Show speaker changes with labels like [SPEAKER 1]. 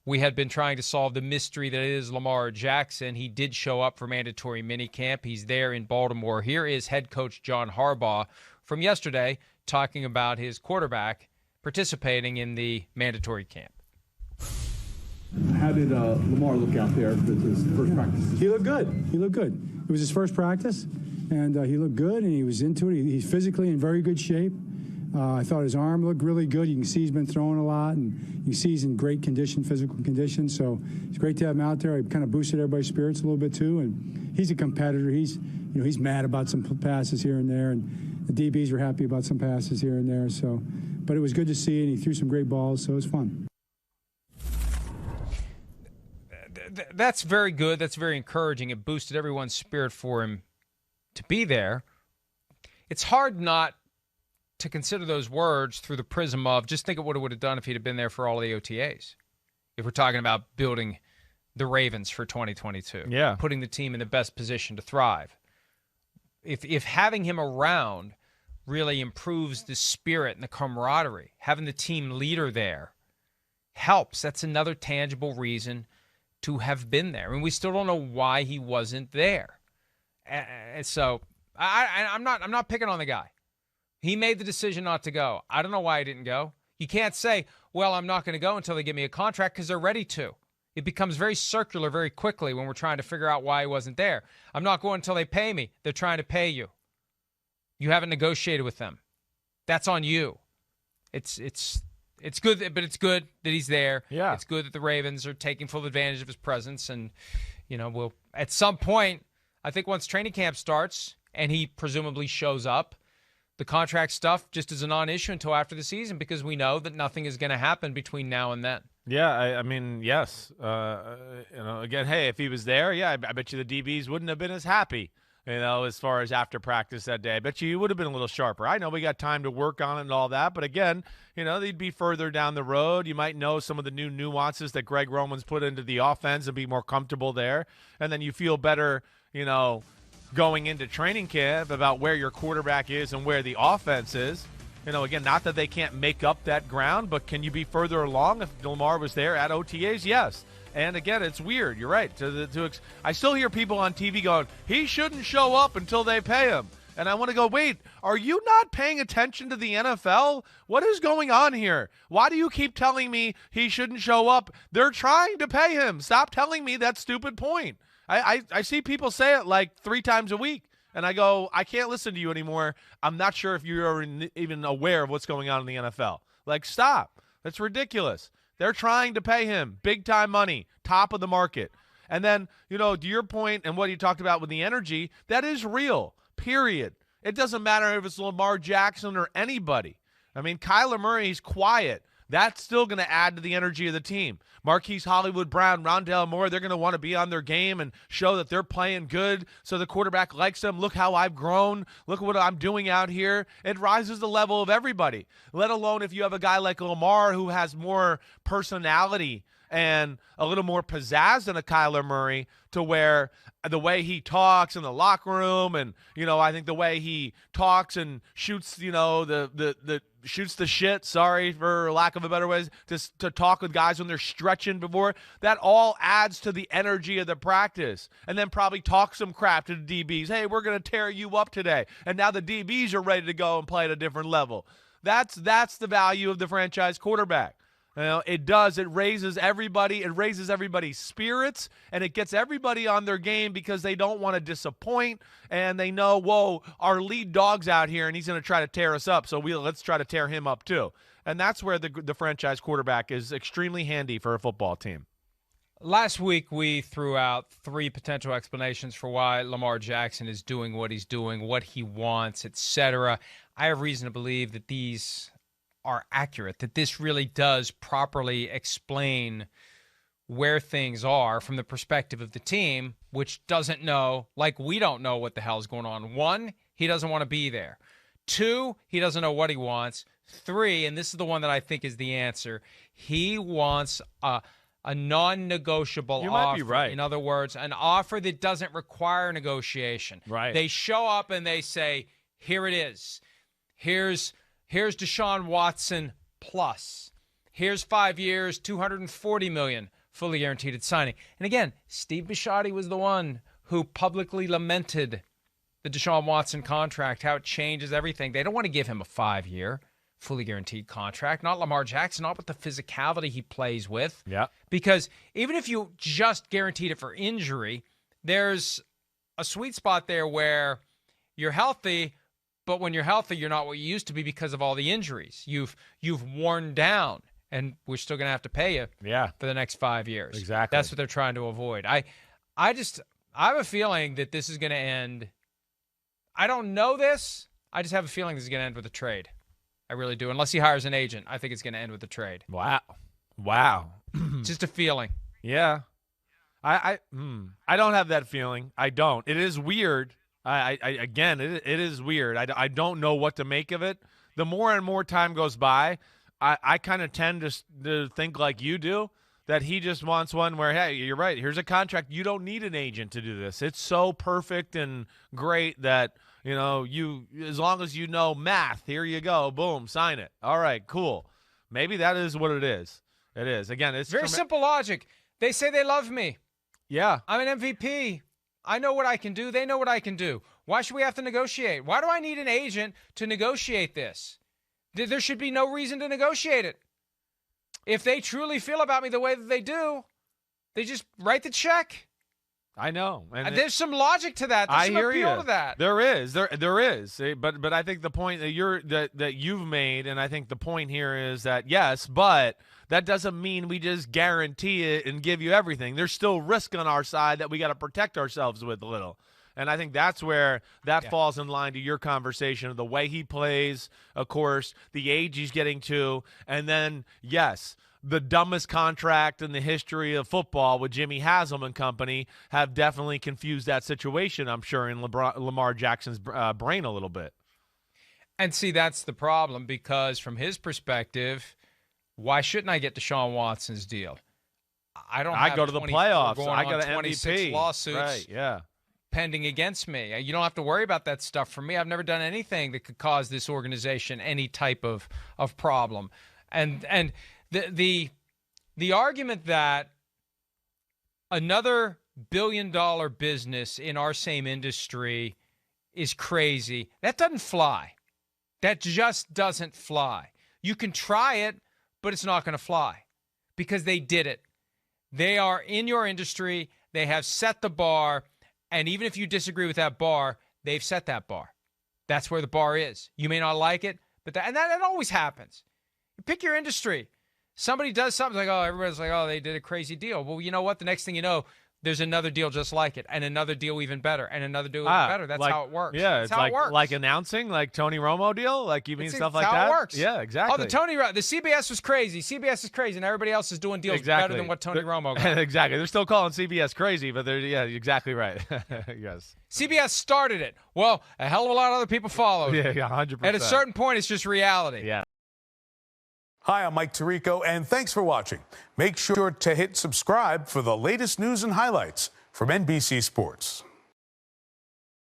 [SPEAKER 1] we had been trying to solve the mystery that is Lamar Jackson. He did show up for mandatory minicamp. He's there in Baltimore. Here is head coach John Harbaugh from yesterday talking about his quarterback participating in the mandatory camp.
[SPEAKER 2] How did Lamar look out there for his first practice?
[SPEAKER 3] He looked good. It was his first practice, and he looked good, and he was into it. He's physically in very good shape. I thought his arm looked really good. You can see he's been throwing a lot, and you see he's in great condition, physical condition. So it's great to have him out there. He kind of boosted everybody's spirits a little bit too. And he's a competitor. He's mad about some passes here and there, and the DBs were happy about some passes here and there. So, but it was good to see, and he threw some great balls, so it was fun.
[SPEAKER 1] That's very good. That's very encouraging. It boosted everyone's spirit for him to be there. It's hard not to consider those words through the prism of just think of what it would have done if he'd have been there for all of the OTAs. If we're talking about building the Ravens for 2022, putting the team in the best position to thrive. If having him around really improves the spirit and the camaraderie, having the team leader there helps. That's another tangible reason to have been there. I mean, we still don't know why he wasn't there. And so I'm not picking on the guy. He made the decision not to go. I don't know why he didn't go. You can't say, well, I'm not going to go until they give me a contract, because they're ready to. It becomes very circular very quickly when we're trying to figure out why he wasn't there. I'm not going until they pay me. They're trying to pay you. You haven't negotiated with them. That's on you. It's good, but it's good that he's there.
[SPEAKER 4] Yeah.
[SPEAKER 1] It's good that the Ravens are taking full advantage of his presence. And, we'll at some point, I think once training camp starts and he presumably shows up, the contract stuff just is a non-issue until after the season, because we know that nothing is going to happen between now and then.
[SPEAKER 4] Yeah, I mean, yes. Again, hey, if he was there, I bet you the DBs wouldn't have been as happy, as far as after practice that day. I bet you would have been a little sharper. I know we got time to work on it and all that, but again, they'd be further down the road. You might know some of the new nuances that Greg Roman's put into the offense and be more comfortable there. And then you feel better, going into training camp about where your quarterback is and where the offense is. Again, not that they can't make up that ground, but can you be further along if Lamar was there at OTAs? Yes. And again, it's weird. You're right. I still hear people on TV going, he shouldn't show up until they pay him. And I want to go, wait, are you not paying attention to the NFL? What is going on here? Why do you keep telling me he shouldn't show up? They're trying to pay him. Stop telling me that stupid point. I see people say it like 3 times a week, and I go, I can't listen to you anymore. I'm not sure if you're even aware of what's going on in the NFL. Like, stop. That's ridiculous. They're trying to pay him big-time money, top of the market. And then, to your point and what you talked about with the energy, that is real, period. It doesn't matter if it's Lamar Jackson or anybody. I mean, Kyler Murray, he's quiet. That's still going to add to the energy of the team. Marquise Hollywood Brown, Rondale Moore, they're going to want to be on their game and show that they're playing good so the quarterback likes them. Look how I've grown. Look what I'm doing out here. It rises the level of everybody, let alone if you have a guy like Lamar who has more personality and a little more pizzazz than a Kyler Murray, to where the way he talks in the locker room and, I think the way he talks and shoots, shoots the shit, sorry for lack of a better way, to talk with guys when they're stretching before, that all adds to the energy of the practice. And then probably talk some crap to the DBs. Hey, we're going to tear you up today. And now the DBs are ready to go and play at a different level. That's the value of the franchise quarterback. It does. It raises everybody. It raises everybody's spirits, and it gets everybody on their game because they don't want to disappoint, and they know, whoa, our lead dog's out here, and he's going to try to tear us up, so let's try to tear him up too. And that's where the franchise quarterback is extremely handy for a football team.
[SPEAKER 1] Last week, we threw out 3 potential explanations for why Lamar Jackson is doing what he's doing, what he wants, etc. I have reason to believe that these are accurate, that this really does properly explain where things are from the perspective of the team, which doesn't know, like we don't know what the hell's going on. 1, he doesn't want to be there. 2, he doesn't know what he wants. 3, and this is the one that I think is the answer, he wants a non-negotiable offer.
[SPEAKER 4] You might be right.
[SPEAKER 1] In other words, an offer that doesn't require negotiation.
[SPEAKER 4] Right.
[SPEAKER 1] They show up and they say, here it is. Here's Deshaun Watson plus. Here's 5 years, $240 million, fully guaranteed at signing. And again, Steve Bisciotti was the one who publicly lamented the Deshaun Watson contract, how it changes everything. They don't want to give him a 5-year, fully guaranteed contract. Not Lamar Jackson, not with the physicality he plays with.
[SPEAKER 4] Yeah.
[SPEAKER 1] Because even if you just guaranteed it for injury, there's a sweet spot there where you're healthy, but when you're healthy, you're not what you used to be because of all the injuries. You've worn down, and we're still going to have to pay you for the next 5 years.
[SPEAKER 4] Exactly.
[SPEAKER 1] That's what they're trying to avoid. I have a feeling that this is going to end. I don't know this. I just have a feeling this is going to end with a trade. I really do. Unless he hires an agent, I think it's going to end with a trade.
[SPEAKER 4] Wow.
[SPEAKER 1] Just a feeling.
[SPEAKER 4] Yeah. I don't have that feeling. I don't. It is weird. Again, it is weird. I don't know what to make of it. The more and more time goes by, I kind of tend to think like you do, that he just wants one where, hey, you're right, here's a contract. You don't need an agent to do this. It's so perfect and great that, you, as long as you know math, here you go, boom, sign it. All right, cool. Maybe that is what it is. It is. Again, it's
[SPEAKER 1] very simple logic. They say they love me.
[SPEAKER 4] Yeah.
[SPEAKER 1] I'm an MVP. I know what I can do. They know what I can do. Why should we have to negotiate? Why do I need an agent to negotiate this? There should be no reason to negotiate it. If they truly feel about me the way that they do, they just write the check.
[SPEAKER 4] I know. And
[SPEAKER 1] there's some logic to that. There's some appeal to that.
[SPEAKER 4] There is. There is. But I think the point that you've made, and I think the point here is that, yes, but that doesn't mean we just guarantee it and give you everything. There's still risk on our side that we got to protect ourselves with a little. And I think that's where that falls in line to your conversation of the way he plays, of course, the age he's getting to, and then, yes, the dumbest contract in the history of football with Jimmy Haslam and company have definitely confused that situation, I'm sure, in Lamar Jackson's brain a little bit.
[SPEAKER 1] And see, that's the problem, because from his perspective, why shouldn't I get Deshaun Watson's deal? I
[SPEAKER 4] go to the playoffs. I got an
[SPEAKER 1] 26
[SPEAKER 4] MVP.
[SPEAKER 1] lawsuits.
[SPEAKER 4] Right, yeah.
[SPEAKER 1] Pending against me. You don't have to worry about that stuff for me. I've never done anything that could cause this organization any type of problem. And the argument that another billion-dollar business in our same industry is crazy, that doesn't fly. That just doesn't fly. You can try it, but it's not going to fly because they did it. They are in your industry. They have set the bar. And even if you disagree with that bar, they've set that bar. That's where the bar is. You may not like it, but that always happens. You pick your industry. Somebody does something like, everybody's like, they did a crazy deal. Well, you know what? The next thing you know, there's another deal just like it, and another deal even better, and another deal even better. That's how it works.
[SPEAKER 4] Yeah,
[SPEAKER 1] That's how it works.
[SPEAKER 4] Like announcing, like Tony Romo deal, like you mean stuff like that.
[SPEAKER 1] That's how it works.
[SPEAKER 4] Yeah, exactly.
[SPEAKER 1] The CBS was crazy. CBS is crazy, and everybody else is doing deals better than what Tony Romo got.
[SPEAKER 4] Exactly. They're still calling CBS crazy, but they're exactly right. Yes.
[SPEAKER 1] CBS started it. Well, a hell of a lot of other people followed.
[SPEAKER 4] Yeah, 100%.
[SPEAKER 1] At a certain point, it's just reality.
[SPEAKER 4] Yeah.
[SPEAKER 5] Hi, I'm Mike Tirico, and thanks for watching. Make sure to hit subscribe for the latest news and highlights from NBC Sports.